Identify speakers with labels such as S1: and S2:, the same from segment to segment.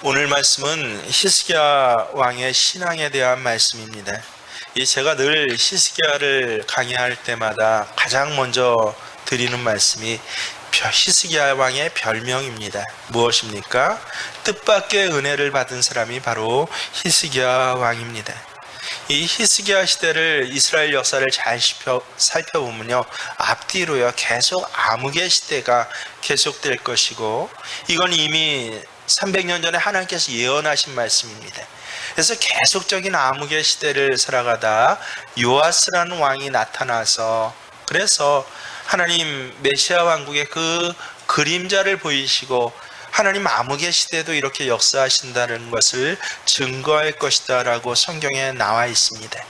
S1: 오늘 말씀은 히스기야 왕의 신앙에 대한 말씀입니다. 제가 늘 히스기야를 강의할 때마다 가장 먼저 드리는 말씀이 히스기야 왕의 별명입니다. 무엇입니까? 뜻밖의 은혜를 받은 사람이 바로 히스기야 왕입니다. 이 히스기야 시대를 이스라엘 역사를 잘 살펴보면요, 앞뒤로요 계속 암흑의 시대가 계속될 것이고, 이건 이미 300년 전에 하나님께서 예언하신 말씀입니다. 그래서 계속적인 암흑의 시대를 살아가다 요아스라는 왕이 나타나서, 그래서 하나님 메시아 왕국의 그 그림자를 보이시고 하나님 암흑의 시대도 이렇게 역사하신다는 것을 증거할 것이다 라고 성경에 나와 있습니다.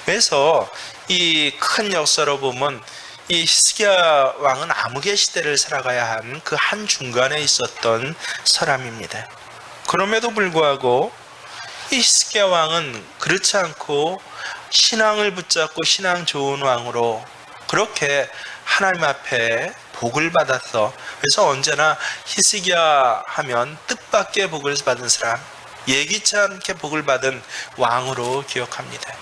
S1: 그래서 이 큰 역사로 보면 이 히스기야 왕은 암흑의 시대를 살아가야 한 그 한중간에 있었던 사람입니다. 그럼에도 불구하고 이 히스기야 왕은 그렇지 않고 신앙을 붙잡고 신앙 좋은 왕으로 그렇게 하나님 앞에 복을 받았어. 그래서 언제나 히스기야 하면 뜻밖의 복을 받은 사람, 예기치 않게 복을 받은 왕으로 기억합니다.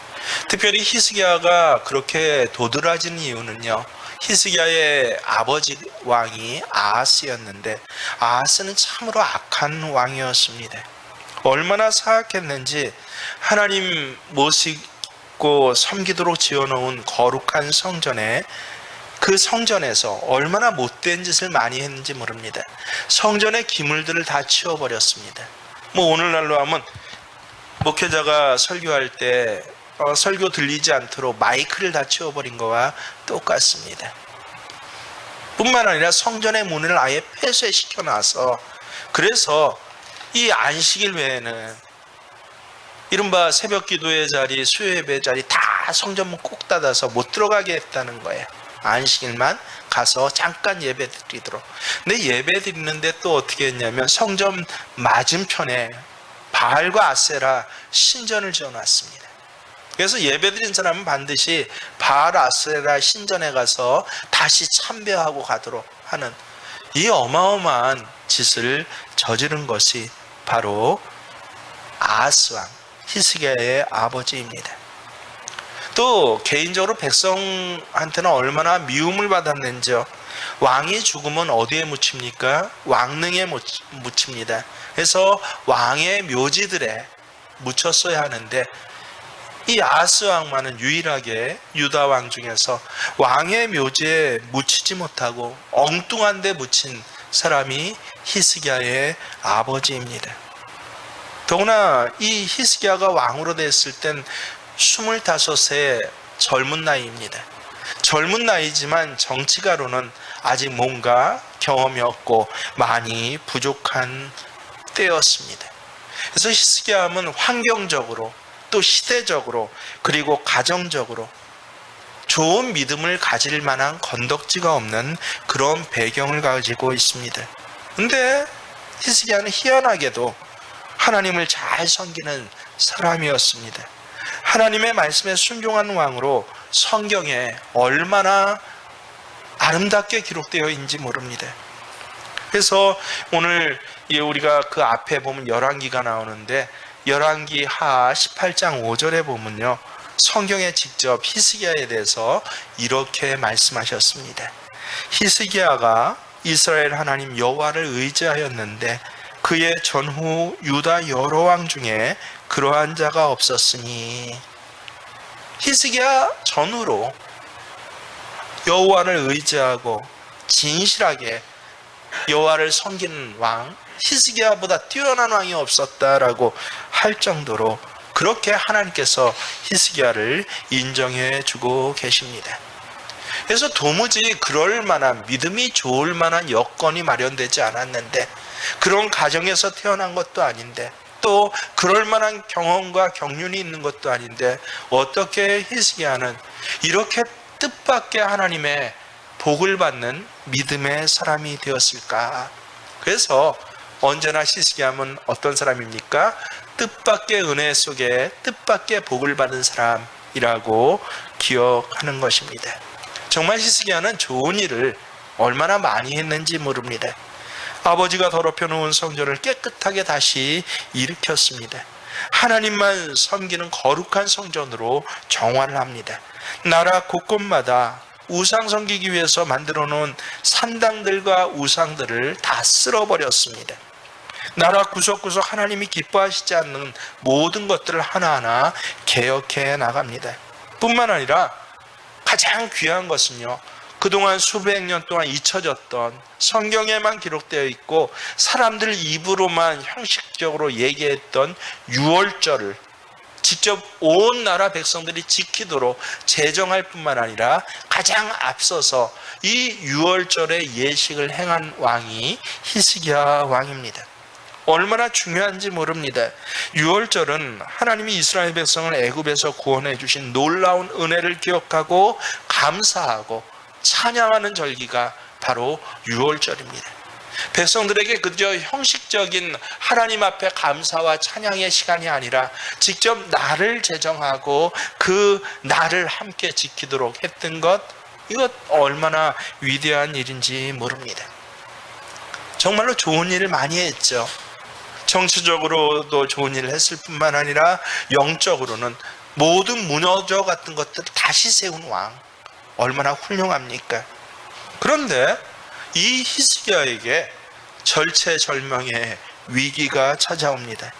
S1: 특별히 히스기야가 그렇게 도드라진 이유는요, 히스기야의 아버지 왕이 아하스였는데 아하스는 참으로 악한 왕이었습니다. 얼마나 사악했는지 하나님 모시고 섬기도록 지어놓은 거룩한 성전에, 그 성전에서 얼마나 못된 짓을 많이 했는지 모릅니다. 성전의 기물들을 다 치워버렸습니다. 오늘날로 하면 목회자가 설교할 때 설교 들리지 않도록 마이크를 다 치워버린 거와 똑같습니다. 뿐만 아니라 성전의 문을 아예 폐쇄시켜 놔서, 그래서 이 안식일 외에는 이른바 새벽 기도의 자리, 수요 예배 자리 다 성전문 꼭 닫아서 못 들어가게 했다는 거예요. 안식일만 가서 잠깐 예배 드리도록. 근데 예배 드리는데 또 어떻게 했냐면 성전 맞은편에 바알과 아세라 신전을 지어놨습니다. 그래서 예배 드린 사람은 반드시 바알 아세라 신전에 가서 다시 참배하고 가도록 하는 이 어마어마한 짓을 저지른 것이 바로 아하스 왕, 히스기야의 아버지입니다. 또 개인적으로 백성한테는 얼마나 미움을 받았는지요. 왕이 죽으면 어디에 묻힙니까? 왕릉에 묻힙니다. 그래서 왕의 묘지들에 묻혔어야 하는데 이 아하스 왕만은 유일하게 유다 왕 중에서 왕의 묘지에 묻히지 못하고 엉뚱한 데 묻힌 사람이 히스기야의 아버지입니다. 더구나 이 히스기야가 왕으로 됐을 땐 25세 젊은 나이입니다. 젊은 나이지만 정치가로는 아직 뭔가 경험이 없고 많이 부족한 때였습니다. 그래서 히스기야 하면 환경적으로 또 시대적으로 그리고 가정적으로 좋은 믿음을 가질 만한 건덕지가 없는 그런 배경을 가지고 있습니다. 근데 히스기야는 희한하게도 하나님을 잘 섬기는 사람이었습니다. 하나님의 말씀에 순종한 왕으로 성경에 얼마나 아름답게 기록되어 있는지 모릅니다. 그래서 오늘 우리가 그 앞에 보면 열왕기가 나오는데 열왕기 하 18장 5절에 보면요, 성경에 직접 히스기야에 대해서 이렇게 말씀하셨습니다. 히스기야가 이스라엘 하나님 여호와를 의지하였는데 그의 전후 유다 여러 왕 중에 그러한 자가 없었으니. 히스기야 전후로 여호와를 의지하고 진실하게 여호와를 섬기는 왕, 히스기야보다 뛰어난 왕이 없었다라고 할 정도로 그렇게 하나님께서 히스기야를 인정해 주고 계십니다. 그래서 도무지 그럴 만한, 믿음이 좋을 만한 여건이 마련되지 않았는데, 그런 가정에서 태어난 것도 아닌데, 또 그럴 만한 경험과 경륜이 있는 것도 아닌데 어떻게 히스기야는 이렇게 뜻밖의 하나님의 복을 받는 믿음의 사람이 되었을까? 그래서 언제나 히스기야는 어떤 사람입니까? 뜻밖의 은혜 속에 뜻밖의 복을 받은 사람이라고 기억하는 것입니다. 정말 히스기야는 좋은 일을 얼마나 많이 했는지 모릅니다. 아버지가 더럽혀 놓은 성전을 깨끗하게 다시 일으켰습니다. 하나님만 섬기는 거룩한 성전으로 정화를 합니다. 나라 곳곳마다 우상 섬기기 위해서 만들어 놓은 산당들과 우상들을 다 쓸어버렸습니다. 나라 구석구석 하나님이 기뻐하시지 않는 모든 것들을 하나하나 개혁해 나갑니다. 뿐만 아니라 가장 귀한 것은요, 그동안 수백 년 동안 잊혀졌던, 성경에만 기록되어 있고 사람들 입으로만 형식적으로 얘기했던 유월절을 직접 온 나라 백성들이 지키도록 제정할 뿐만 아니라 가장 앞서서 이 유월절의 예식을 행한 왕이 히스기야 왕입니다. 얼마나 중요한지 모릅니다. 유월절은 하나님이 이스라엘 백성을 애굽에서 구원해 주신 놀라운 은혜를 기억하고 감사하고 찬양하는 절기가 바로 유월절입니다. 백성들에게 그저 형식적인 하나님 앞에 감사와 찬양의 시간이 아니라 직접 날을 제정하고 그 날을 함께 지키도록 했던 것, 이것 얼마나 위대한 일인지 모릅니다. 정말로 좋은 일을 많이 했죠. 정치적으로도 좋은 일을 했을 뿐만 아니라 영적으로는 모든 무너져 갔던 것들을 다시 세운 왕, 얼마나 훌륭합니까? 그런데 이 히스기야에게 절체절명의 위기가 찾아옵니다.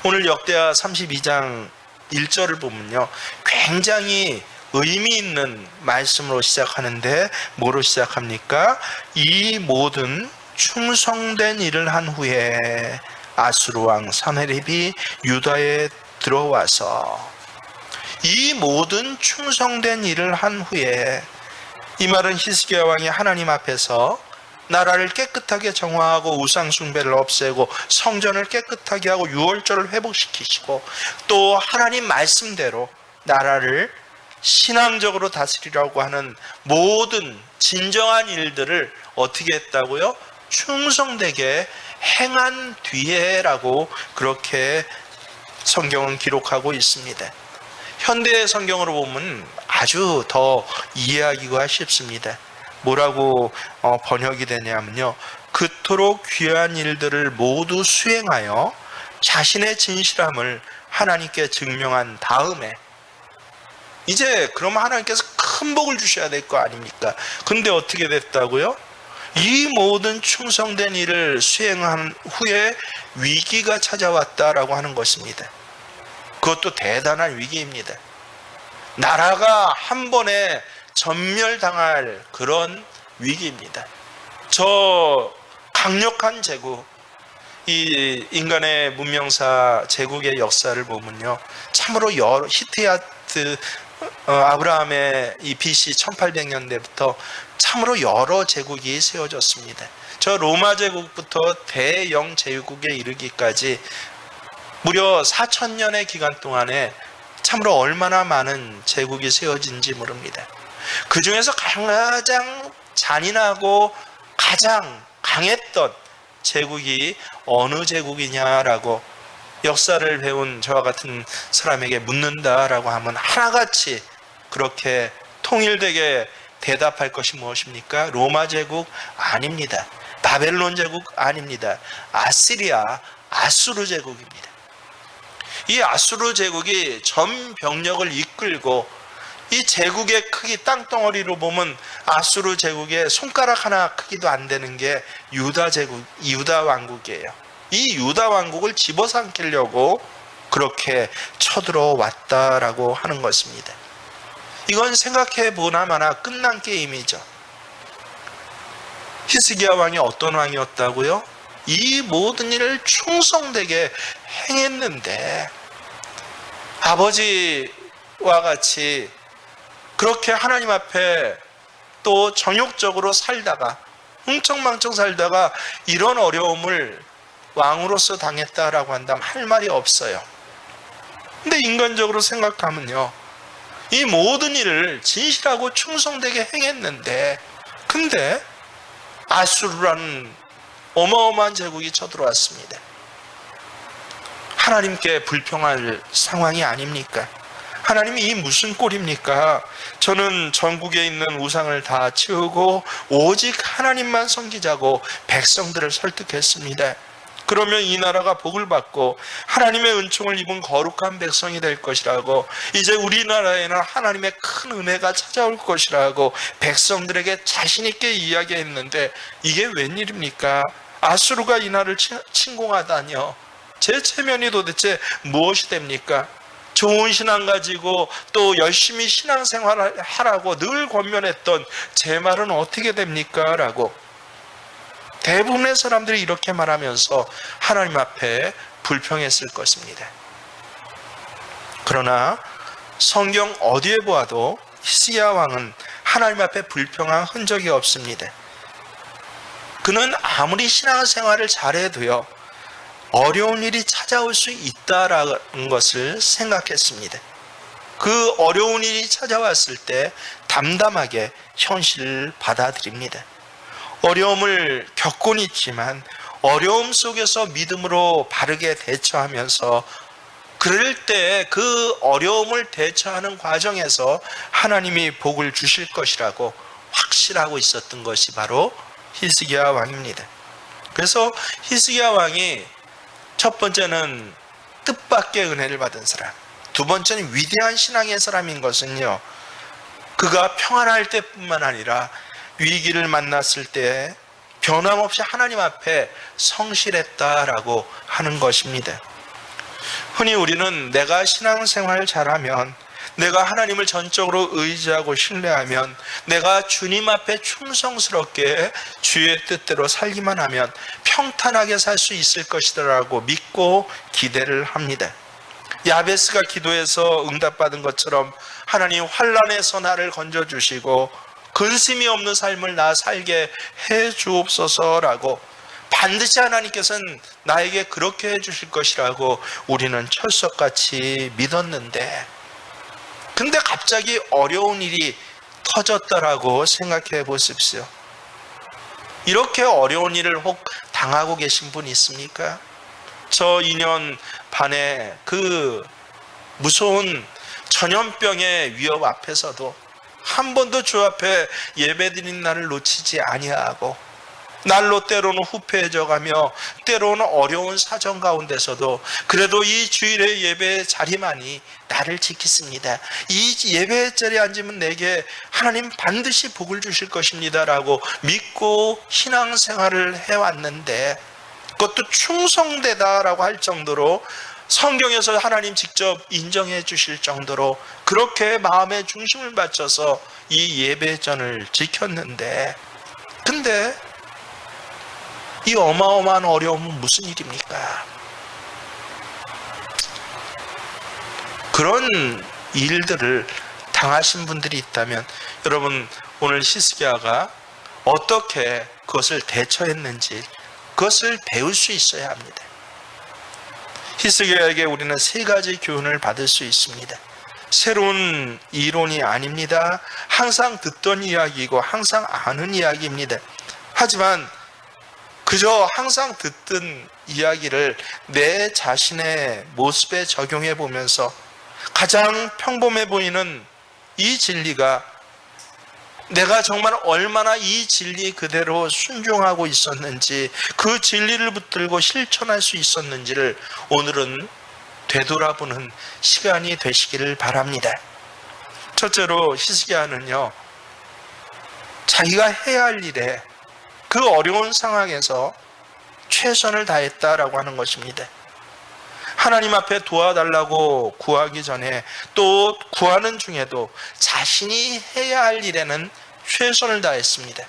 S1: 오늘 역대하 32장 1절을 보면요, 굉장히 의미 있는 말씀으로 시작하는데 뭐로 시작합니까? 이 모든 충성된 일을 한 후에 아수르 왕 사네립이 유다에 들어와서, 이 모든 충성된 일을 한 후에, 이 말은 히스기야 왕이 하나님 앞에서 나라를 깨끗하게 정화하고 우상 숭배를 없애고 성전을 깨끗하게 하고 유월절을 회복시키시고 또 하나님 말씀대로 나라를 신앙적으로 다스리라고 하는 모든 진정한 일들을 어떻게 했다고요? 충성되게 행한 뒤에라고 그렇게 성경은 기록하고 있습니다. 현대 성경으로 보면 아주 더 이해하기가 쉽습니다. 뭐라고 번역이 되냐면요, 그토록 귀한 일들을 모두 수행하여 자신의 진실함을 하나님께 증명한 다음에, 이제 그러면 하나님께서 큰 복을 주셔야 될 거 아닙니까? 근데 어떻게 됐다고요? 이 모든 충성된 일을 수행한 후에 위기가 찾아왔다라고 하는 것입니다. 그것도 대단한 위기입니다. 나라가 한 번에 전멸당할 그런 위기입니다. 저 강력한 제국, 이 인간의 문명사 제국의 역사를 보면요, 참으로 여러 히티야트, 아브라함의 이 BC 1800년대부터 참으로 여러 제국이 세워졌습니다. 저 로마 제국부터 대영 제국에 이르기까지 무려 4000년의 기간 동안에 참으로 얼마나 많은 제국이 세워진지 모릅니다. 그 중에서 가장 잔인하고 가장 강했던 제국이 어느 제국이냐라고 역사를 배운 저와 같은 사람에게 묻는다라고 하면 하나같이 그렇게 통일되게 대답할 것이 무엇입니까? 로마 제국 아닙니다. 바벨론 제국 아닙니다. 아시리아, 아수르 제국입니다. 이 아수르 제국이 전 병력을 이끌고, 이 제국의 크기 땅덩어리로 보면 아수르 제국의 손가락 하나 크기도 안 되는 게 유다 제국, 유다 왕국이에요. 이 유다 왕국을 집어삼키려고 그렇게 쳐들어왔다라고 하는 것입니다. 이건 생각해 보나마나 끝난 게임이죠. 히스기야 왕이 어떤 왕이었다고요? 이 모든 일을 충성되게 행했는데, 아버지와 같이 그렇게 하나님 앞에 또 정욕적으로 살다가, 흥청망청 살다가 이런 어려움을 왕으로서 당했다라고 한다면 할 말이 없어요. 근데 인간적으로 생각하면요, 이 모든 일을 진실하고 충성되게 행했는데, 근데 아수르라는 어마어마한 제국이 쳐들어왔습니다. 하나님께 불평할 상황이 아닙니까? 하나님이 이 무슨 꼴입니까? 저는 전국에 있는 우상을 다 치우고 오직 하나님만 섬기자고 백성들을 설득했습니다. 그러면 이 나라가 복을 받고 하나님의 은총을 입은 거룩한 백성이 될 것이라고, 이제 우리나라에는 하나님의 큰 은혜가 찾아올 것이라고 백성들에게 자신 있게 이야기했는데, 이게 웬일입니까? 아수르가 이 나라를 침공하다니요. 제 체면이 도대체 무엇이 됩니까? 좋은 신앙 가지고 또 열심히 신앙생활을 하라고 늘 권면했던 제 말은 어떻게 됩니까? 라고 대부분의 사람들이 이렇게 말하면서 하나님 앞에 불평했을 것입니다. 그러나 성경 어디에 보아도 히스기야 왕은 하나님 앞에 불평한 흔적이 없습니다. 그는 아무리 신앙생활을 잘해도요, 어려운 일이 찾아올 수 있다라는 것을 생각했습니다. 그 어려운 일이 찾아왔을 때 담담하게 현실을 받아들입니다. 어려움을 겪곤 있지만 어려움 속에서 믿음으로 바르게 대처하면서, 그럴 때 그 어려움을 대처하는 과정에서 하나님이 복을 주실 것이라고 확실하고 있었던 것이 바로 히스기야 왕입니다. 그래서 히스기야 왕이 첫 번째는 뜻밖의 은혜를 받은 사람, 두 번째는 위대한 신앙의 사람인 것은요, 그가 평안할 때뿐만 아니라 위기를 만났을 때 변함없이 하나님 앞에 성실했다라고 하는 것입니다. 흔히 우리는 내가 신앙생활을 잘하면, 내가 하나님을 전적으로 의지하고 신뢰하면, 내가 주님 앞에 충성스럽게 주의 뜻대로 살기만 하면 평탄하게 살 수 있을 것이라고 믿고 기대를 합니다. 야베스가 기도해서 응답받은 것처럼 하나님 환난에서 나를 건져주시고 근심이 없는 삶을 나 살게 해 주옵소서라고, 반드시 하나님께서는 나에게 그렇게 해 주실 것이라고 우리는 철석같이 믿었는데, 근데 갑자기 어려운 일이 터졌다라고 생각해 보십시오. 이렇게 어려운 일을 혹 당하고 계신 분 있습니까? 저 2년 반에 그 무서운 전염병의 위협 앞에서도 한 번도 주 앞에 예배드린 날을 놓치지 아니하고, 날로 때로는 후패해져 가며 때로는 어려운 사정 가운데서도 그래도 이 주일의 예배의 자리만이 나를 지켰습니다. 이 예배의 자리에 앉으면 내게 하나님 반드시 복을 주실 것입니다 라고 믿고 신앙생활을 해왔는데, 그것도 충성되다라고 할 정도로, 성경에서 하나님 직접 인정해 주실 정도로 그렇게 마음의 중심을 바쳐서 이 예배전을 지켰는데, 근데 이 어마어마한 어려움은 무슨 일입니까? 그런 일들을 당하신 분들이 있다면, 여러분 오늘 히스기야가 어떻게 그것을 대처했는지 그것을 배울 수 있어야 합니다. 히스기야에게 우리는 세 가지 교훈을 받을 수 있습니다. 새로운 이론이 아닙니다. 항상 듣던 이야기이고 항상 아는 이야기입니다. 하지만 그저 항상 듣던 이야기를 내 자신의 모습에 적용해 보면서 가장 평범해 보이는 이 진리가 내가 정말 얼마나 이 진리 그대로 순종하고 있었는지, 그 진리를 붙들고 실천할 수 있었는지를 오늘은 되돌아보는 시간이 되시기를 바랍니다. 첫째로 히스기야는요, 자기가 해야 할 일에 그 어려운 상황에서 최선을 다했다라고 하는 것입니다. 하나님 앞에 도와달라고 구하기 전에, 또 구하는 중에도 자신이 해야 할 일에는 최선을 다했습니다.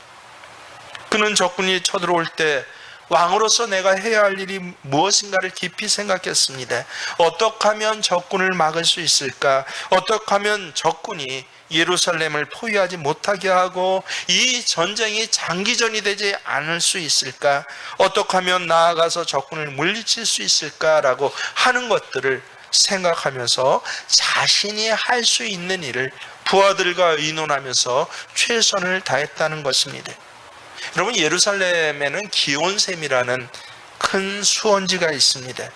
S1: 그는 적군이 쳐들어올 때 왕으로서 내가 해야 할 일이 무엇인가를 깊이 생각했습니다. 어떻게 하면 적군을 막을 수 있을까? 어떻게 하면 적군이 예루살렘을 포위하지 못하게 하고 이 전쟁이 장기전이 되지 않을 수 있을까? 어떻게 하면 나아가서 적군을 물리칠 수 있을까라고 하는 것들을 생각하면서 자신이 할 수 있는 일을 부하들과 의논하면서 최선을 다했다는 것입니다. 여러분, 예루살렘에는 기온샘이라는 큰 수원지가 있습니다.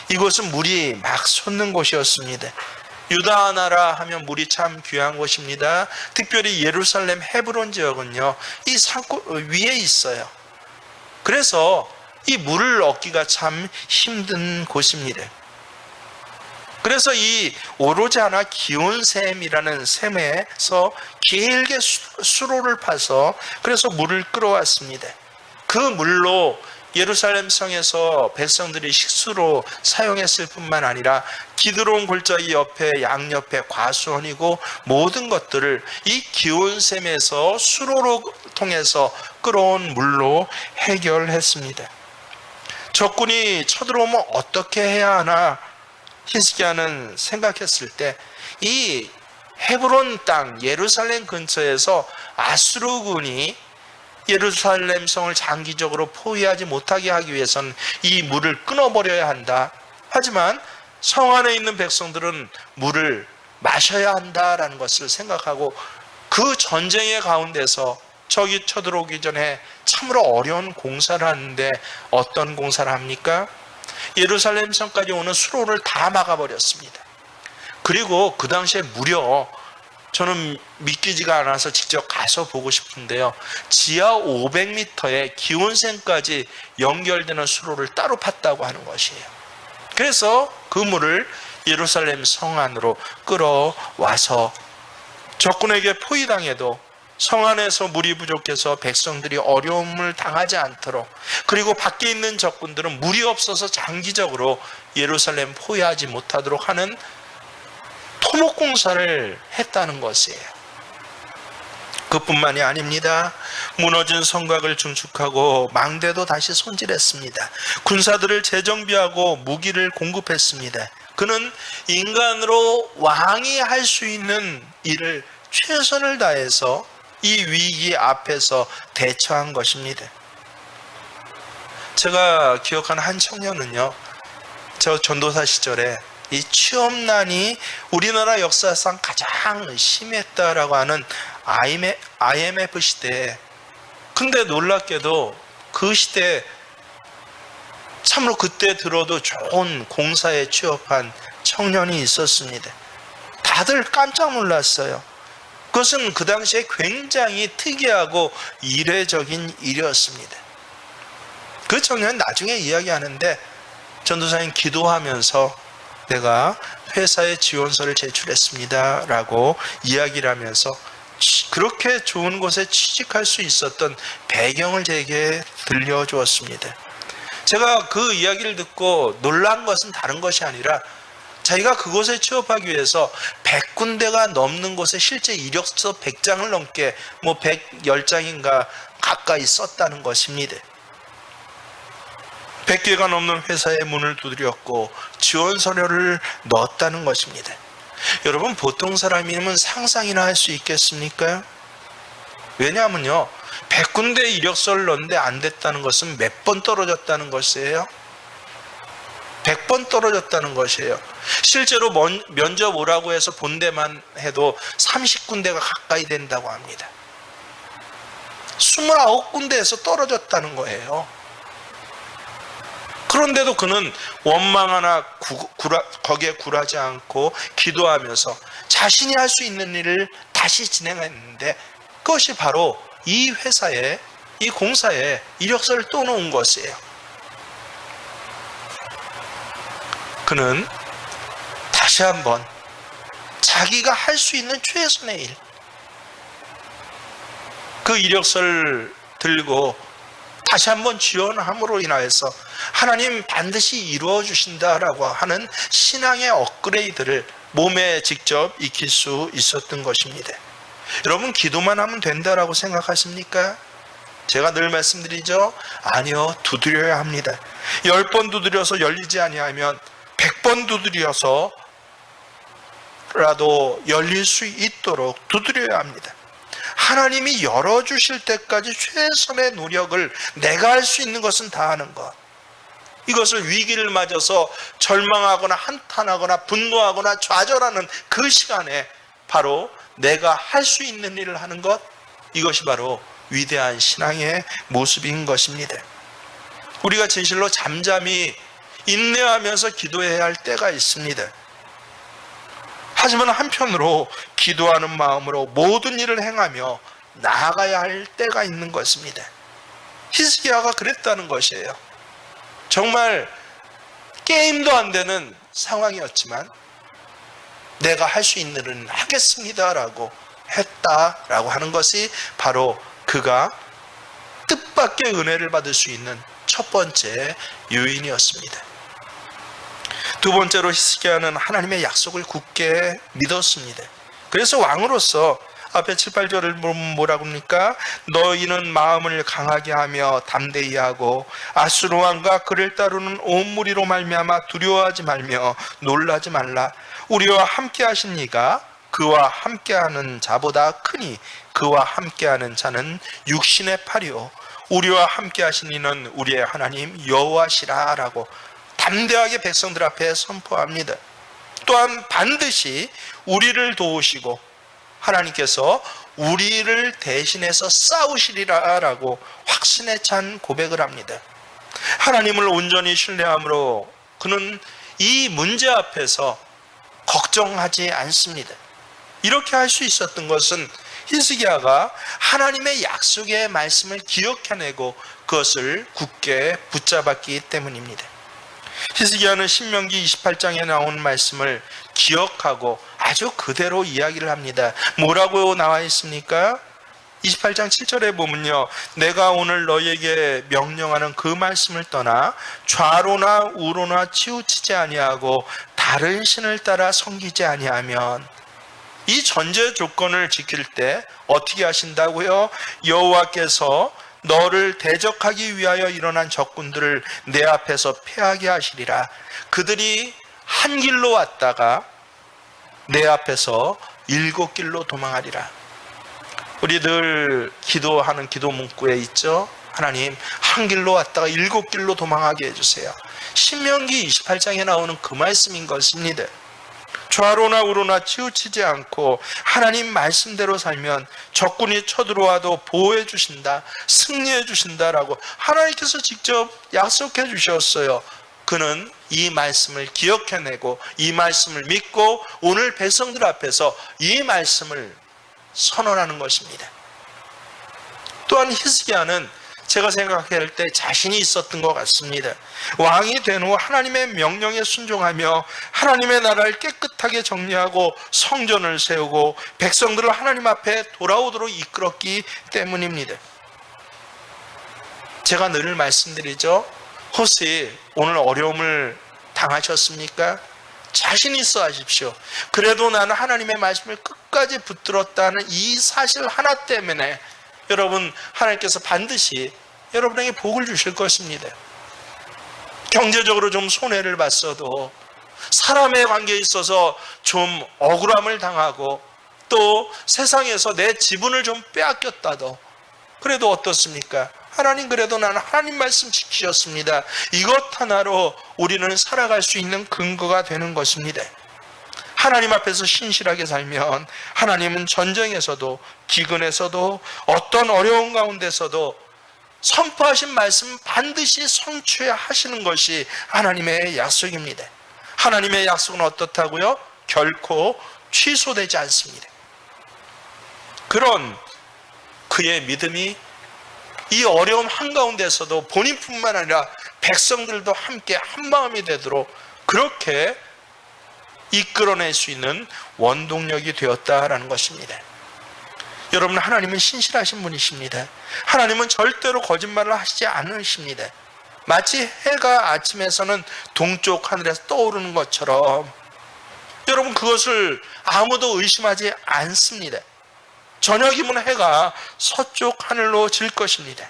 S1: 이곳은 물이 막 솟는 곳이었습니다. 유다 나라 하면 물이 참 귀한 곳입니다. 특별히 예루살렘 헤브론 지역은요, 이 산골 위에 있어요. 그래서 이 물을 얻기가 참 힘든 곳입니다. 그래서 이 오로지 하나 기온샘이라는 샘에서 길게 수로를 파서 그래서 물을 끌어왔습니다. 그 물로 예루살렘 성에서 백성들이 식수로 사용했을 뿐만 아니라 기드론 골짜기 옆에 양옆에 과수원이고 모든 것들을 이 기온샘에서 수로로 통해서 끌어온 물로 해결했습니다. 적군이 쳐들어오면 어떻게 해야 하나 히스기야는 생각했을 때 이 헤브론 땅 예루살렘 근처에서 아수르군이 예루살렘 성을 장기적으로 포위하지 못하게 하기 위해서는 이 물을 끊어버려야 한다. 하지만 성 안에 있는 백성들은 물을 마셔야 한다라는 것을 생각하고 그 전쟁의 가운데서 적이 쳐들어오기 전에 참으로 어려운 공사를 하는데 어떤 공사를 합니까? 예루살렘 성까지 오는 수로를 다 막아버렸습니다. 그리고 그 당시에 무려 저는 믿기지가 않아서 직접 가서 보고 싶은데요, 지하 500m의 기온샘까지 연결되는 수로를 따로 팠다고 하는 것이에요. 그래서 그 물을 예루살렘 성 안으로 끌어와서 적군에게 포위당해도 성 안에서 물이 부족해서 백성들이 어려움을 당하지 않도록, 그리고 밖에 있는 적군들은 물이 없어서 장기적으로 예루살렘 포위하지 못하도록 하는 토목공사를 했다는 것이에요. 그뿐만이 아닙니다. 무너진 성곽을 증축하고 망대도 다시 손질했습니다. 군사들을 재정비하고 무기를 공급했습니다. 그는 인간으로 왕이 할 수 있는 일을 최선을 다해서 이 위기 앞에서 대처한 것입니다. 제가 기억하는 한 청년은요, 저 전도사 시절에 이 취업난이 우리나라 역사상 가장 심했다라고 하는 IMF 시대에, 근데 놀랍게도 그 시대에 참으로 그때 들어도 좋은 공사에 취업한 청년이 있었습니다. 다들 깜짝 놀랐어요. 그것은 그 당시에 굉장히 특이하고 이례적인 일이었습니다. 그 청년은 나중에 이야기하는데, 전도사님 기도하면서 내가 회사에 지원서를 제출했습니다 라고 이야기를 하면서 그렇게 좋은 곳에 취직할 수 있었던 배경을 제게 들려주었습니다. 제가 그 이야기를 듣고 놀란 것은 다른 것이 아니라, 자기가 그곳에 취업하기 위해서 100군데가 넘는 곳에 실제 이력서 100장을 넘게 110장인가 가까이 썼다는 것입니다. 100개가 넘는 회사의 문을 두드렸고 지원 서류를 넣었다는 것입니다. 여러분, 보통 사람이면 상상이나 할 수 있겠습니까? 왜냐하면요, 100군데 이력서를 넣었는데 안 됐다는 것은 몇 번 떨어졌다는 것이에요? 100번 떨어졌다는 것이에요. 실제로 면접 오라고 해서 본 데만 해도 30군데가 가까이 된다고 합니다. 29군데에서 떨어졌다는 거예요. 그런데도 그는 원망하나 거기에 굴하지 않고 기도하면서 자신이 할 수 있는 일을 다시 진행했는데, 그것이 바로 이 회사에, 이 공사에 이력서를 또 놓은 것이에요. 그는 다시 한번 자기가 할 수 있는 최선의 일, 그 이력서를 들고 다시 한번 지원함으로 인하여서 하나님 반드시 이루어 주신다라고 하는 신앙의 업그레이드를 몸에 직접 익힐 수 있었던 것입니다. 여러분, 기도만 하면 된다라고 생각하십니까? 제가 늘 말씀드리죠. 아니요, 두드려야 합니다. 10번 두드려서 열리지 아니하면 100번 두드려서라도 열릴 수 있도록 두드려야 합니다. 하나님이 열어주실 때까지 최선의 노력을 내가 할 수 있는 것은 다 하는 것. 이것을 위기를 맞아서 절망하거나 한탄하거나 분노하거나 좌절하는 그 시간에 바로 내가 할 수 있는 일을 하는 것, 이것이 바로 위대한 신앙의 모습인 것입니다. 우리가 진실로 잠잠히 인내하면서 기도해야 할 때가 있습니다. 하지만 한편으로 기도하는 마음으로 모든 일을 행하며 나아가야 할 때가 있는 것입니다. 히스기야가 그랬다는 것이에요. 정말 게임도 안 되는 상황이었지만 내가 할 수 있는 일은 하겠습니다라고 했다라고 하는 것이 바로 그가 뜻밖의 은혜를 받을 수 있는 첫 번째 요인이었습니다. 두 번째로 히스기야는 하나님의 약속을 굳게 믿었습니다. 그래서 왕으로서 앞에 7, 8절을 뭐라고 합니까? 너희는 마음을 강하게 하며 담대히 하고 아수르 왕과 그를 따르는 온 무리로 말미암아 두려워하지 말며 놀라지 말라. 우리와 함께 하신 이가 그와 함께하는 자보다 크니 그와 함께하는 자는 육신의 팔이요 우리와 함께하신 이는 우리의 하나님 여호와시라 라고 담대하게 백성들 앞에 선포합니다. 또한 반드시 우리를 도우시고 하나님께서 우리를 대신해서 싸우시리라 라고 확신에 찬 고백을 합니다. 하나님을 온전히 신뢰함으로 그는 이 문제 앞에서 걱정하지 않습니다. 이렇게 할 수 있었던 것은 히스기야가 하나님의 약속의 말씀을 기억해내고 그것을 굳게 붙잡았기 때문입니다. 히스기야는 신명기 28장에 나온 말씀을 기억하고 아주 그대로 이야기를 합니다. 뭐라고 나와 있습니까? 28장 7절에 보면요, 내가 오늘 너희에게 명령하는 그 말씀을 떠나 좌로나 우로나 치우치지 아니하고 다른 신을 따라 섬기지 아니하면, 이 전제 조건을 지킬 때 어떻게 하신다고요? 여호와께서 너를 대적하기 위하여 일어난 적군들을 내 앞에서 패하게 하시리라. 그들이 한 길로 왔다가 내 앞에서 7길로 도망하리라. 우리 늘 기도하는 기도 문구에 있죠. 하나님, 한 길로 왔다가 7길로 도망하게 해주세요. 신명기 28장에 나오는 그 말씀인 것입니다. 좌로나 우로나 치우치지 않고 하나님 말씀대로 살면 적군이 쳐들어와도 보호해 주신다, 승리해 주신다라고 하나님께서 직접 약속해 주셨어요. 그는 이 말씀을 기억해내고 이 말씀을 믿고 오늘 백성들 앞에서 이 말씀을 선언하는 것입니다. 또한 히스기야는 제가 생각할 때 자신이 있었던 것 같습니다. 왕이 된 후 하나님의 명령에 순종하며 하나님의 나라를 깨끗하게 정리하고 성전을 세우고 백성들을 하나님 앞에 돌아오도록 이끌었기 때문입니다. 제가 늘 말씀드리죠. 혹시 오늘 어려움을 당하셨습니까? 자신 있어 하십시오. 그래도 나는 하나님의 말씀을 끝까지 붙들었다는 이 사실 하나 때문에 여러분, 하나님께서 반드시 여러분에게 복을 주실 것입니다. 경제적으로 좀 손해를 봤어도, 사람의 관계에 있어서 좀 억울함을 당하고, 또 세상에서 내 지분을 좀 빼앗겼다도 그래도 어떻습니까? 하나님, 그래도 나는 하나님 말씀 지키셨습니다. 이것 하나로 우리는 살아갈 수 있는 근거가 되는 것입니다. 하나님 앞에서 신실하게 살면 하나님은 전쟁에서도 기근에서도 어떤 어려운 가운데서도 선포하신 말씀 반드시 성취하시는 것이 하나님의 약속입니다. 하나님의 약속은 어떻다고요? 결코 취소되지 않습니다. 그런 그의 믿음이 이 어려움 한가운데서도 본인뿐만 아니라 백성들도 함께 한마음이 되도록 그렇게 이끌어낼 수 있는 원동력이 되었다라는 것입니다. 여러분, 하나님은 신실하신 분이십니다. 하나님은 절대로 거짓말을 하시지 않으십니다. 마치 해가 아침에서는 동쪽 하늘에서 떠오르는 것처럼 여러분, 그것을 아무도 의심하지 않습니다. 저녁이면 해가 서쪽 하늘로 질 것입니다.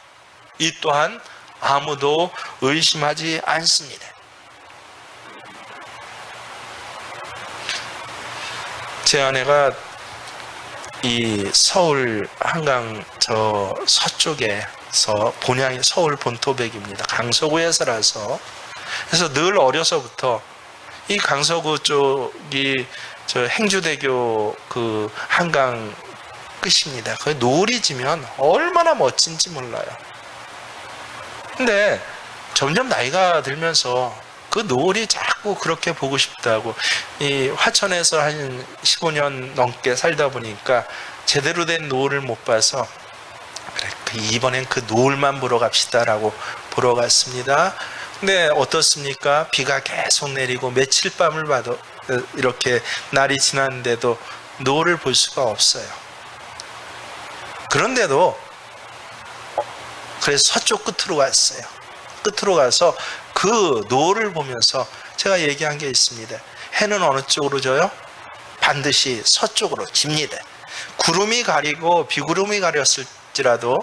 S1: 이 또한 아무도 의심하지 않습니다. 제 아내가 이 서울 한강 저 서쪽에서 본향이 서울 본토백입니다. 강서구에 살아서, 그래서 늘 어려서부터 이 강서구 쪽이 저 행주대교 그 한강 끝입니다. 그 노을이 지면 얼마나 멋진지 몰라요. 근데 점점 나이가 들면서 그 노을이 자꾸 그렇게 보고 싶다고. 이 화천에서 한 15년 넘게 살다 보니까 제대로 된 노을을 못 봐서 그래, 이번엔 그 노을만 보러 갑시다라고 보러 갔습니다. 근데 어떻습니까? 비가 계속 내리고 며칠 밤을 봐도 이렇게 날이 지났는데도 노을을 볼 수가 없어요. 그런데도 그래서 서쪽 끝으로 갔어요. 끝으로 가서 그 노을을 보면서 제가 얘기한 게 있습니다. 해는 어느 쪽으로 져요? 반드시 서쪽으로 집니다. 구름이 가리고 비구름이 가렸을지라도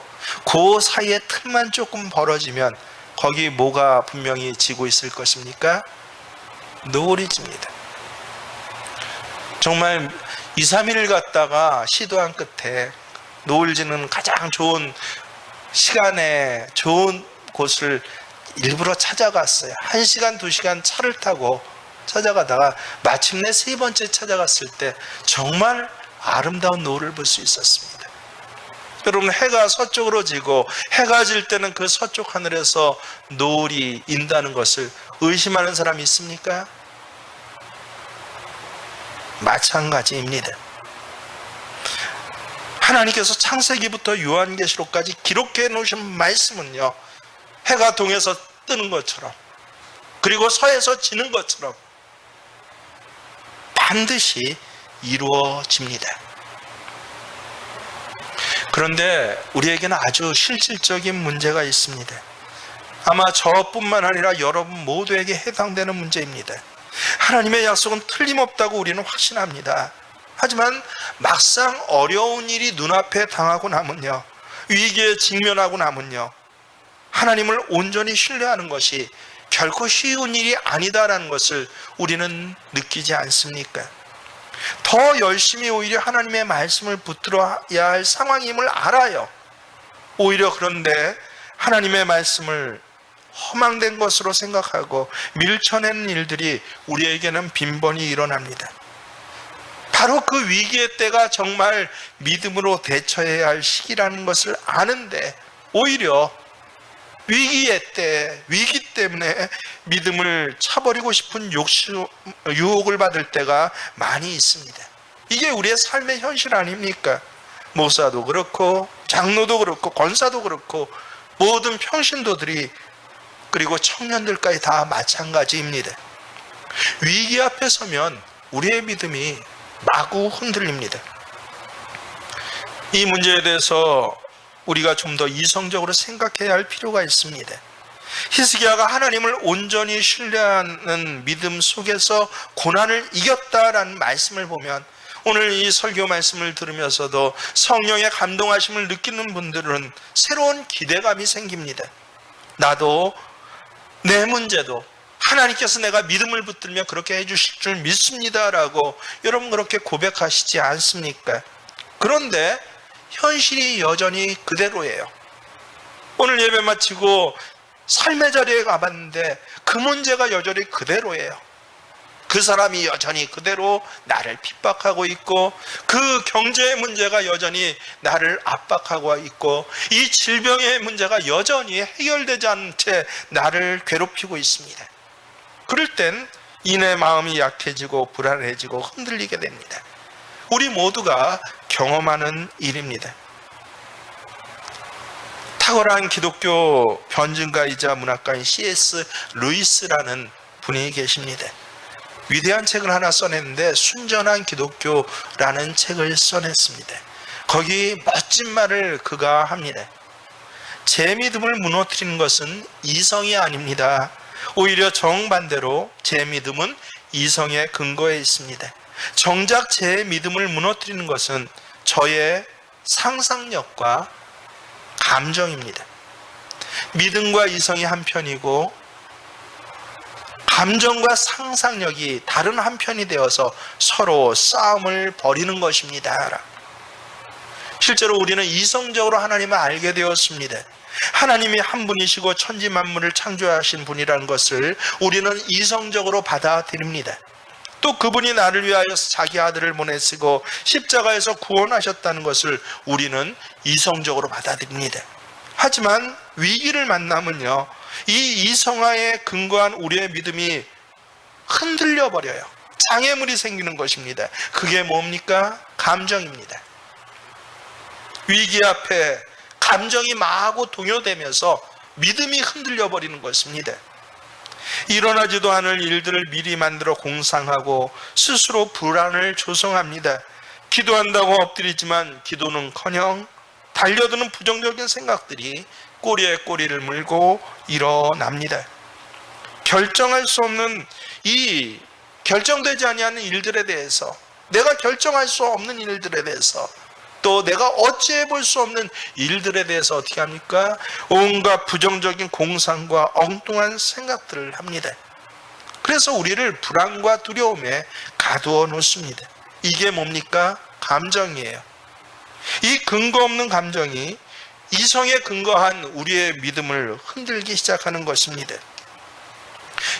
S1: 그 사이에 틈만 조금 벌어지면 거기 뭐가 분명히 지고 있을 것입니까? 노을이 집니다. 정말 2, 3일 갔다가 시도한 끝에 노을 지는 가장 좋은 시간에 좋은 곳을 일부러 찾아갔어요. 1시간, 2시간 차를 타고 찾아가다가 마침내 3번째 찾아갔을 때 정말 아름다운 노을을 볼 수 있었습니다. 여러분, 해가 서쪽으로 지고 해가 질 때는 그 서쪽 하늘에서 노을이 인다는 것을 의심하는 사람이 있습니까? 마찬가지입니다. 하나님께서 창세기부터 요한계시록까지 기록해 놓으신 말씀은요, 해가 동에서 뜨는 것처럼 그리고 서에서 지는 것처럼 반드시 이루어집니다. 그런데 우리에게는 아주 실질적인 문제가 있습니다. 아마 저뿐만 아니라 여러분 모두에게 해당되는 문제입니다. 하나님의 약속은 틀림없다고 우리는 확신합니다. 하지만 막상 어려운 일이 눈앞에 당하고 나면요, 위기에 직면하고 나면요, 하나님을 온전히 신뢰하는 것이 결코 쉬운 일이 아니다라는 것을 우리는 느끼지 않습니까? 더 열심히 오히려 하나님의 말씀을 붙들어야 할 상황임을 알아요. 오히려 그런데 하나님의 말씀을 허망된 것으로 생각하고 밀쳐내는 일들이 우리에게는 빈번히 일어납니다. 바로 그 위기의 때가 정말 믿음으로 대처해야 할 시기라는 것을 아는데 오히려 위기의 때, 위기 때문에 믿음을 차버리고 싶은 유혹을 받을 때가 많이 있습니다. 이게 우리의 삶의 현실 아닙니까? 목사도 그렇고 장로도 그렇고 권사도 그렇고 모든 평신도들이 그리고 청년들까지 다 마찬가지입니다. 위기 앞에 서면 우리의 믿음이 마구 흔들립니다. 이 문제에 대해서 우리가 좀 더 이성적으로 생각해야 할 필요가 있습니다. 히스기야가 하나님을 온전히 신뢰하는 믿음 속에서 고난을 이겼다라는 말씀을 보면 오늘 이 설교 말씀을 들으면서도 성령의 감동하심을 느끼는 분들은 새로운 기대감이 생깁니다. 나도 내 문제도 하나님께서 내가 믿음을 붙들며 그렇게 해주실 줄 믿습니다라고 여러분 그렇게 고백하시지 않습니까? 그런데 현실이 여전히 그대로예요. 오늘 예배 마치고 삶의 자리에 가봤는데 그 문제가 여전히 그대로예요. 그 사람이 여전히 그대로 나를 핍박하고 있고 그 경제의 문제가 여전히 나를 압박하고 있고 이 질병의 문제가 여전히 해결되지 않은 채 나를 괴롭히고 있습니다. 그럴 땐 이내 마음이 약해지고 불안해지고 흔들리게 됩니다. 우리 모두가 경험하는 일입니다. 탁월한 기독교 변증가이자 문학가인 C.S. 루이스라는 분이 계십니다. 위대한 책을 하나 써냈는데 순전한 기독교라는 책을 써냈습니다. 거기 멋진 말을 그가 합니다. 제 믿음을 무너뜨리는 것은 이성이 아닙니다. 오히려 정반대로 제 믿음은 이성의 근거에 있습니다. 정작 제 믿음을 무너뜨리는 것은 저의 상상력과 감정입니다. 믿음과 이성이 한편이고 감정과 상상력이 다른 한편이 되어서 서로 싸움을 벌이는 것입니다. 실제로 우리는 이성적으로 하나님을 알게 되었습니다. 하나님이 한 분이시고 천지 만물을 창조하신 분이라는 것을 우리는 이성적으로 받아들입니다. 또 그분이 나를 위하여 자기 아들을 보내시고 십자가에서 구원하셨다는 것을 우리는 이성적으로 받아들입니다. 하지만 위기를 만나면요, 이 이성화에 근거한 우리의 믿음이 흔들려 버려요. 장애물이 생기는 것입니다. 그게 뭡니까? 감정입니다. 위기 앞에 감정이 마구 동요되면서 믿음이 흔들려 버리는 것입니다. 일어나지도 않을 일들을 미리 만들어 공상하고 스스로 불안을 조성합니다. 기도한다고 엎드리지만 기도는커녕 달려드는 부정적인 생각들이 꼬리에 꼬리를 물고 일어납니다. 결정할 수 없는 이 결정되지 아니하는 일들에 대해서, 내가 결정할 수 없는 일들에 대해서, 또 내가 어찌해 볼 수 없는 일들에 대해서 어떻게 합니까? 온갖 부정적인 공상과 엉뚱한 생각들을 합니다. 그래서 우리를 불안과 두려움에 가두어 놓습니다. 이게 뭡니까? 감정이에요. 이 근거 없는 감정이 이성에 근거한 우리의 믿음을 흔들기 시작하는 것입니다.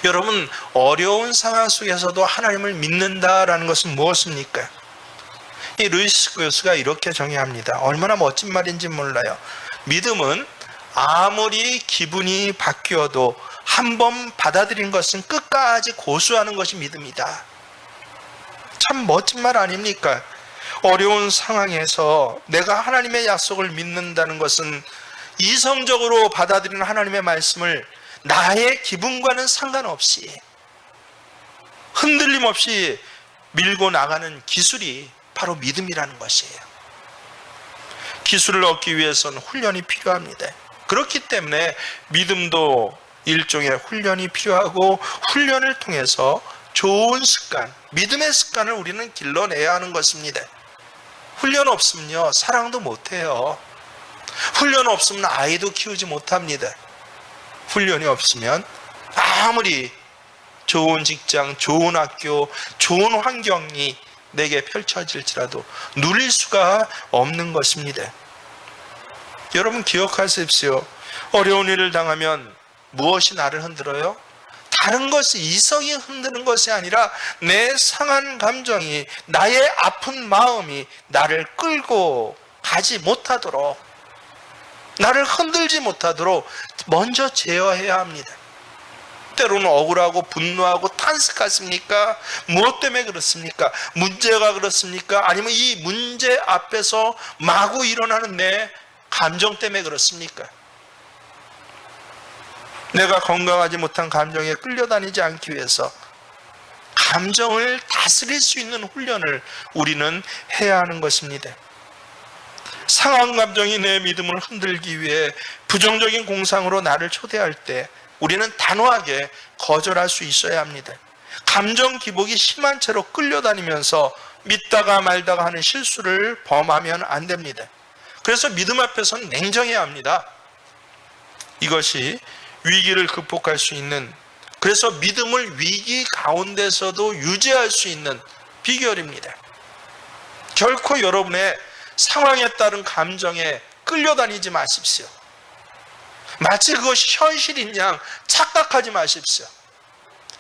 S1: 여러분, 어려운 상황 속에서도 하나님을 믿는다라는 것은 무엇입니까? 이 루이스 교수가 이렇게 정의합니다. 얼마나 멋진 말인지 몰라요. 믿음은 아무리 기분이 바뀌어도 한번 받아들인 것은 끝까지 고수하는 것이 믿음이다. 참 멋진 말 아닙니까? 어려운 상황에서 내가 하나님의 약속을 믿는다는 것은 이성적으로 받아들이는 하나님의 말씀을 나의 기분과는 상관없이 흔들림 없이 밀고 나가는 기술이 바로 믿음이라는 것이에요. 기술을 얻기 위해서는 훈련이 필요합니다. 그렇기 때문에 믿음도 일종의 훈련이 필요하고, 훈련을 통해서 좋은 습관, 믿음의 습관을 우리는 길러내야 하는 것입니다. 훈련 없으면요, 사랑도 못해요. 훈련 없으면 아이도 키우지 못합니다. 훈련이 없으면 아무리 좋은 직장, 좋은 학교, 좋은 환경이 내게 펼쳐질지라도 누릴 수가 없는 것입니다. 여러분 기억하십시오. 어려운 일을 당하면 무엇이 나를 흔들어요? 다른 것이, 이성이 흔드는 것이 아니라 내 상한 감정이, 나의 아픈 마음이 나를 끌고 가지 못하도록, 나를 흔들지 못하도록 먼저 제어해야 합니다. 때로는 억울하고 분노하고 탄식하십니까? 무엇 때문에 그렇습니까? 문제가 그렇습니까? 아니면 이 문제 앞에서 마구 일어나는 내 감정 때문에 그렇습니까? 내가 건강하지 못한 감정에 끌려다니지 않기 위해서 감정을 다스릴 수 있는 훈련을 우리는 해야 하는 것입니다. 상한 감정이 내 믿음을 흔들기 위해 부정적인 공상으로 나를 초대할 때 우리는 단호하게 거절할 수 있어야 합니다. 감정 기복이 심한 채로 끌려다니면서 믿다가 말다가 하는 실수를 범하면 안 됩니다. 그래서 믿음 앞에서는 냉정해야 합니다. 이것이 위기를 극복할 수 있는, 그래서 믿음을 위기 가운데서도 유지할 수 있는 비결입니다. 결코 여러분의 상황에 따른 감정에 끌려다니지 마십시오. 마치 그것이 현실인 양 착각하지 마십시오.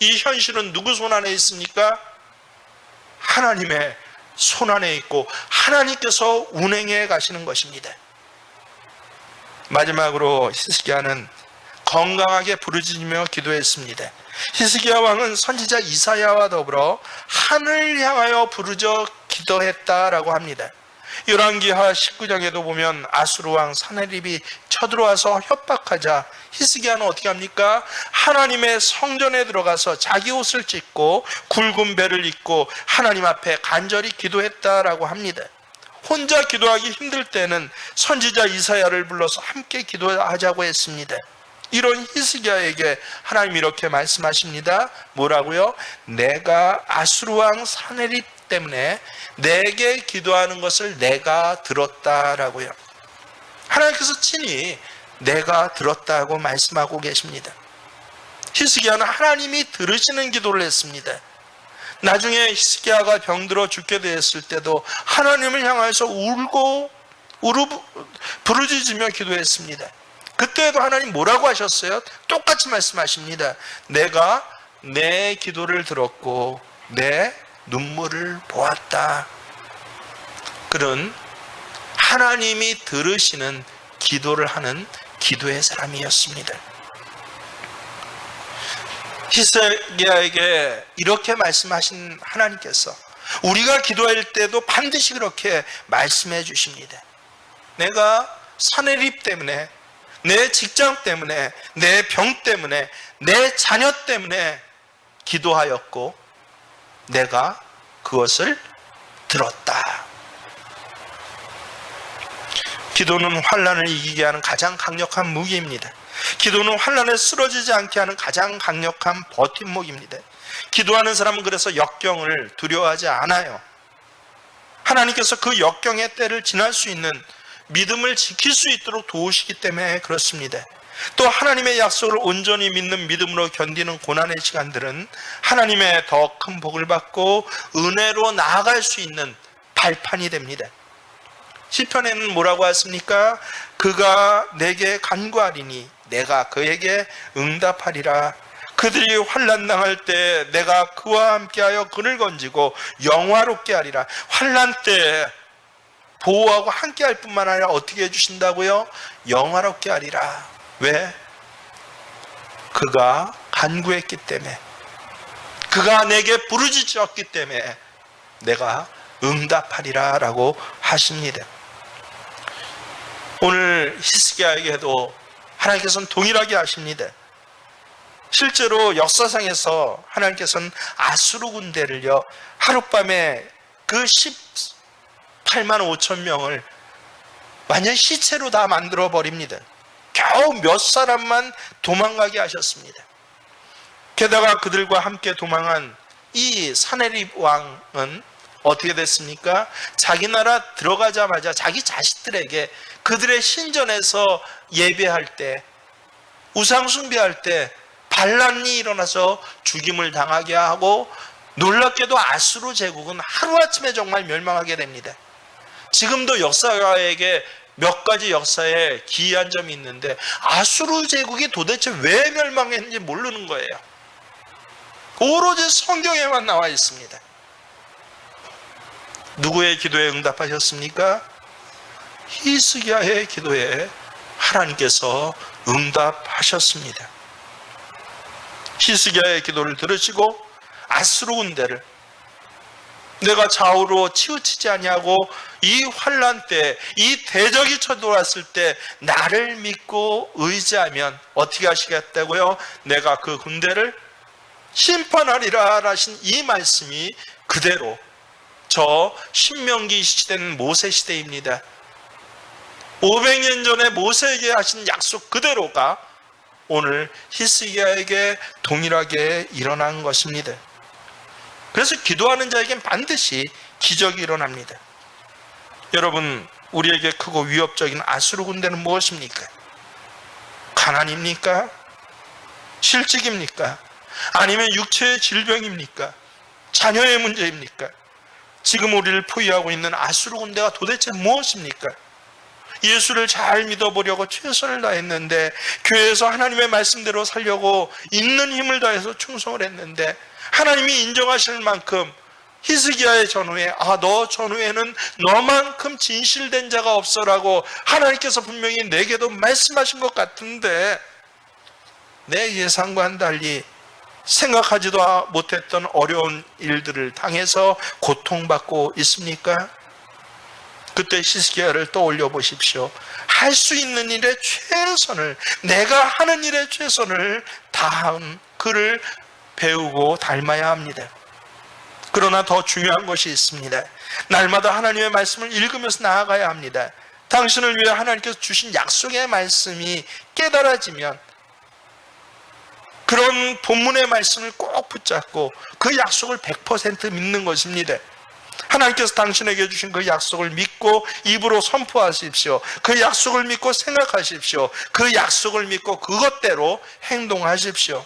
S1: 이 현실은 누구 손 안에 있습니까? 하나님의 손 안에 있고 하나님께서 운행해 가시는 것입니다. 마지막으로 히스기야는 건강하게 부르짖으며 기도했습니다. 히스기야 왕은 선지자 이사야와 더불어 하늘 향하여 부르짖어 기도했다라고 합니다. 열왕기하 19장에도 보면 아수르 왕 사네립이 쳐들어와서 협박하자 히스기야는 어떻게 합니까? 하나님의 성전에 들어가서 자기 옷을 찢고 굵은 배를 입고 하나님 앞에 간절히 기도했다라고 합니다. 혼자 기도하기 힘들 때는 선지자 이사야를 불러서 함께 기도하자고 했습니다. 이런 히스기야에게 하나님이 이렇게 말씀하십니다. 뭐라고요? 내가 아수르 왕 사네립 때문에 내게 기도하는 것을 내가 들었다라고요. 하나님께서 친히 내가 들었다고 말씀하고 계십니다. 히스기야는 하나님이 들으시는 기도를 했습니다. 나중에 히스기야가 병들어 죽게 되었을 때도 하나님을 향해서 울고 부르짖으며 기도했습니다. 그때도 하나님 뭐라고 하셨어요? 똑같이 말씀하십니다. 내가 내 기도를 들었고 내 눈물을 보았다. 그런 하나님이 들으시는 기도를 하는 기도의 사람이었습니다. 히스기야에게 이렇게 말씀하신 하나님께서 우리가 기도할 때도 반드시 그렇게 말씀해 주십니다. 내가 산해립 때문에, 내 직장 때문에, 내 병 때문에, 내 자녀 때문에 기도하였고 내가 그것을 들었다. 기도는 환난을 이기게 하는 가장 강력한 무기입니다. 기도는 환난에 쓰러지지 않게 하는 가장 강력한 버팀목입니다. 기도하는 사람은 그래서 역경을 두려워하지 않아요. 하나님께서 그 역경의 때를 지날 수 있는 믿음을 지킬 수 있도록 도우시기 때문에 그렇습니다. 또 하나님의 약속을 온전히 믿는 믿음으로 견디는 고난의 시간들은 하나님의 더 큰 복을 받고 은혜로 나아갈 수 있는 발판이 됩니다. 시편에는 뭐라고 하십니까? 그가 내게 간구하리니 내가 그에게 응답하리라. 그들이 환난 당할 때 내가 그와 함께하여 그를 건지고 영화롭게 하리라. 환난 때 보호하고 함께할 뿐만 아니라 어떻게 해주신다고요? 영화롭게 하리라. 왜? 그가 간구했기 때문에, 그가 내게 부르짖었기 때문에 내가 응답하리라 라고 하십니다. 오늘 히스기야에게도 하나님께서는 동일하게 하십니다. 실제로 역사상에서 하나님께서는 아수르 군대를요, 하룻밤에 그 18만 5천 명을 완전 시체로 다 만들어 버립니다. 겨우 몇 사람만 도망가게 하셨습니다. 게다가 그들과 함께 도망한 이 사네립 왕은 어떻게 됐습니까? 자기 나라 들어가자마자 자기 자식들에게 그들의 신전에서 예배할 때, 우상 숭배할 때 반란이 일어나서 죽임을 당하게 하고, 놀랍게도 아수르 제국은 하루아침에 정말 멸망하게 됩니다. 지금도 역사가에게 몇 가지 역사에 기이한 점이 있는데 아수르 제국이 도대체 왜 멸망했는지 모르는 거예요. 오로지 성경에만 나와 있습니다. 누구의 기도에 응답하셨습니까? 히스기야의 기도에 하나님께서 응답하셨습니다. 히스기야의 기도를 들으시고 아수르 군대를 내가 좌우로 치우치지 아니하고 이 환난 때, 이 대적이 쳐들어왔을 때 나를 믿고 의지하면 어떻게 하시겠다고요? 내가 그 군대를 심판하리라 하신 이 말씀이 그대로 저 신명기 시대는 모세 시대입니다. 500년 전에 모세에게 하신 약속 그대로가 오늘 히스기야에게 동일하게 일어난 것입니다. 그래서 기도하는 자에겐 반드시 기적이 일어납니다. 여러분, 우리에게 크고 위협적인 아수르 군대는 무엇입니까? 가난입니까? 실직입니까? 아니면 육체의 질병입니까? 자녀의 문제입니까? 지금 우리를 포위하고 있는 아수르 군대가 도대체 무엇입니까? 예수를 잘 믿어보려고 최선을 다했는데, 교회에서 하나님의 말씀대로 살려고 있는 힘을 다해서 충성을 했는데, 하나님이 인정하실 만큼 히스기야의 전후에 너 전후에는 너만큼 진실된 자가 없어라고 하나님께서 분명히 내게도 말씀하신 것 같은데, 내 예상과는 달리 생각하지도 못했던 어려운 일들을 당해서 고통받고 있습니까? 그때 히스기야를 떠올려 보십시오. 할 수 있는 일의 최선을, 내가 하는 일의 최선을 다한 그를 배우고 닮아야 합니다. 그러나 더 중요한 것이 있습니다. 날마다 하나님의 말씀을 읽으면서 나아가야 합니다. 당신을 위해 하나님께서 주신 약속의 말씀이 깨달아지면 그런 본문의 말씀을 꼭 붙잡고 그 약속을 100% 믿는 것입니다. 하나님께서 당신에게 주신 그 약속을 믿고 입으로 선포하십시오. 그 약속을 믿고 생각하십시오. 그 약속을 믿고 그것대로 행동하십시오.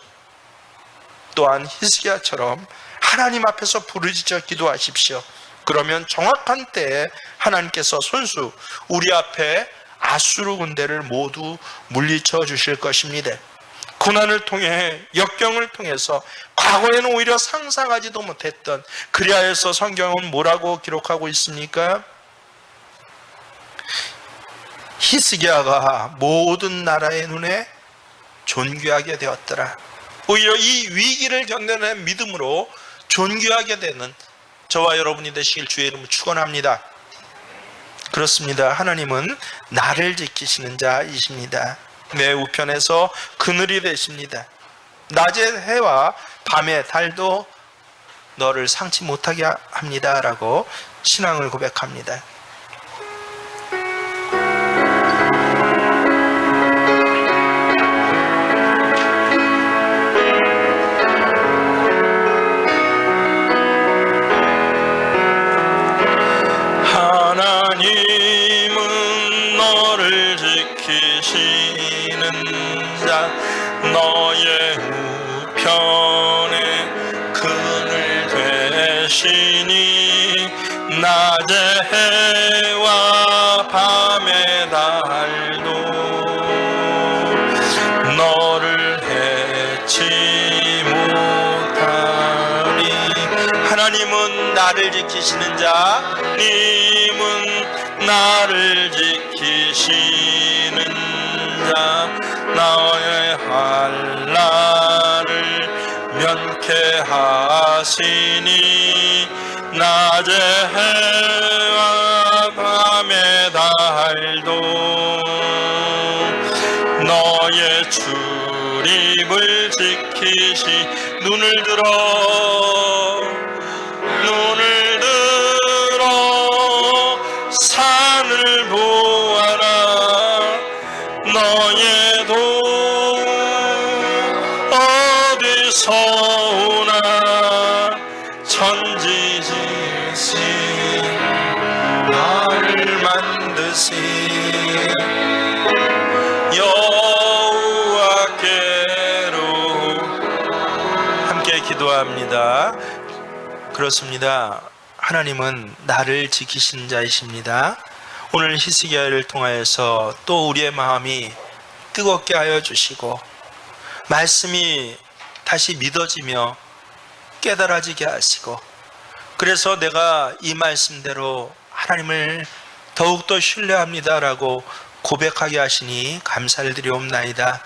S1: 또한 히스기야처럼 하나님 앞에서 부르짖어 기도하십시오. 그러면 정확한 때에 하나님께서 손수 우리 앞에 아수르 군대를 모두 물리쳐 주실 것입니다. 고난을 통해, 역경을 통해서 과거에는 오히려 상상하지도 못했던, 그래야 해서 성경은 뭐라고 기록하고 있습니까? 히스기야가 모든 나라의 눈에 존귀하게 되었더라. 오히려 이 위기를 견뎌낸 믿음으로 존귀하게 되는 저와 여러분이 되시길 주의 이름으로 축원합니다. 그렇습니다. 하나님은 나를 지키시는 자이십니다. 내 우편에서 그늘이 되십니다. 낮의 해와 밤의 달도 너를 상치 못하게 합니다 라고 신앙을 고백합니다.
S2: 하나님은 너를 지키시는 자, 너의 우편에 그늘 되시니 낮의 해와 밤의 달도 너를 해치 못하리. 하나님은 나를 지키시는 자, 님은 나를 지키시는 자, 나의 한란을 면케하시니 낮의 해와 밤의 달도 너의 출입을 지키시. 눈을 들어 산을 보아라. 너의 도 어디서 오나. 천지지신 나를 만드신 여호와께로.
S1: 함께 기도합니다. 그렇습니다. 하나님은 나를 지키신 자이십니다. 오늘 히스기야를 통하여서 또 우리의 마음이 뜨겁게 하여 주시고 말씀이 다시 믿어지며 깨달아지게 하시고, 그래서 내가 이 말씀대로 하나님을 더욱더 신뢰합니다라고 고백하게 하시니 감사를 드리옵나이다.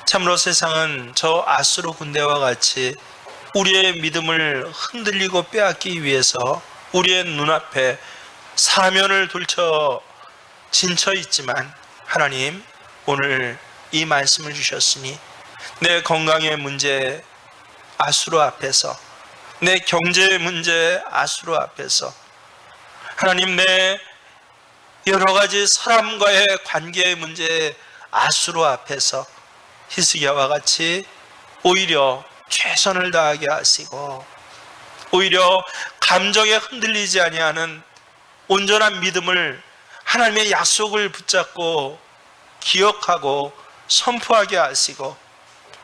S1: 참으로 세상은 저 아수르 군대와 같이 우리의 믿음을 흔들리고 빼앗기 위해서 우리의 눈앞에 사면을 둘쳐 진쳐 있지만, 하나님 오늘 이 말씀을 주셨으니 내 건강의 문제 아수르 앞에서, 내 경제의 문제 아수르 앞에서, 하나님 내 여러 가지 사람과의 관계의 문제 아수르 앞에서 히스기야와 같이 오히려 최선을 다하게 하시고, 오히려 감정에 흔들리지 아니하는 온전한 믿음을, 하나님의 약속을 붙잡고 기억하고 선포하게 하시고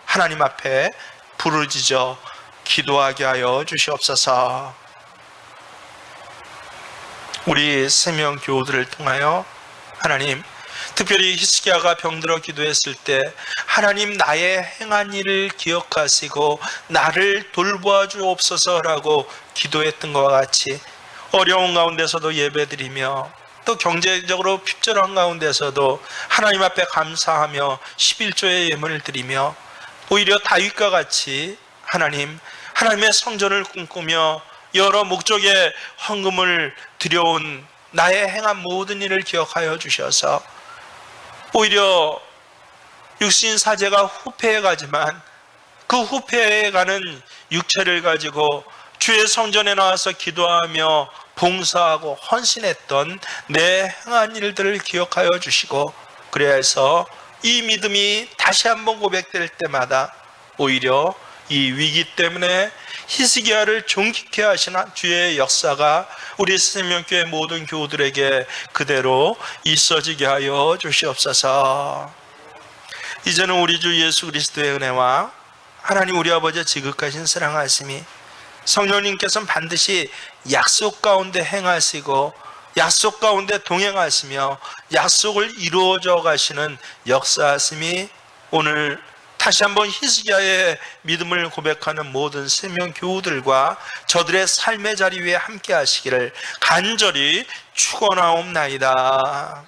S1: 하나님 앞에 부르짖어 기도하게 하여 주시옵소서. 우리 세명 교우들을 통하여 하나님, 특별히 히스기야가 병들어 기도했을 때 하나님 나의 행한 일을 기억하시고 나를 돌보아 주옵소서라고 기도했던 것과 같이 어려운 가운데서도 예배드리며 또 경제적으로 핍절한 가운데서도 하나님 앞에 감사하며 11조의 예물을 드리며, 오히려 다윗과 같이 하나님의 성전을 꿈꾸며 여러 목적의 헌금을 드려온 나의 행한 모든 일을 기억하여 주셔서 오히려 육신 사제가 후패해 가지만 그 후패해 가는 육체를 가지고 주의 성전에 나와서 기도하며 봉사하고 헌신했던 내 행한 일들을 기억하여 주시고, 그래야 해서 이 믿음이 다시 한번 고백될 때마다 오히려 이 위기 때문에 히스기야를 존귀케 하신 주의 역사가 우리 생명교회 모든 교우들에게 그대로 있어지게 하여 주시옵소서. 이제는 우리 주 예수 그리스도의 은혜와 하나님 우리 아버지의 지극하신 사랑하심이 성령님께서는 반드시 약속 가운데 행하시고 약속 가운데 동행하시며 약속을 이루어져 가시는 역사하심이 오늘 다시 한번 히스기야의 믿음을 고백하는 모든 세명 교우들과 저들의 삶의 자리 위에 함께 하시기를 간절히 축원하옵나이다.